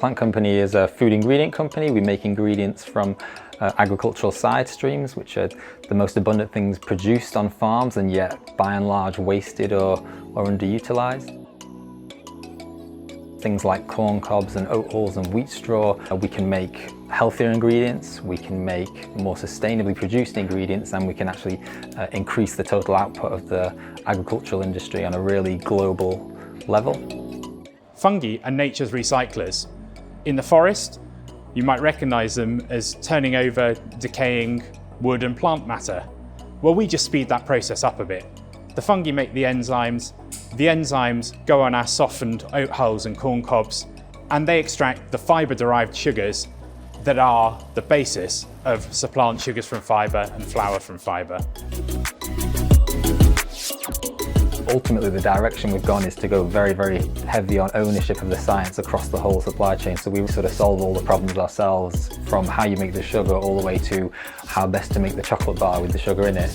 Supplant Company is a food ingredient company. We make ingredients from agricultural side streams, which are the most abundant things produced on farms and yet by and large wasted or underutilized. Things like corn cobs and oat hulls and wheat straw. We can make healthier ingredients, we can make more sustainably produced ingredients, and we can actually increase the total output of the agricultural industry on a really global level. Fungi are nature's recyclers. In the forest, you might recognise them as turning over decaying wood and plant matter. Well, we just speed that process up a bit. The fungi make the enzymes go on our softened oat hulls and corn cobs, and they extract the fibre-derived sugars that are the basis of supplant sugars from fibre and flour from fibre. Ultimately, the direction we've gone is to go very, very heavy on ownership of the science across the whole supply chain. So we sort of solve all the problems ourselves, from how you make the sugar all the way to how best to make the chocolate bar with the sugar in it.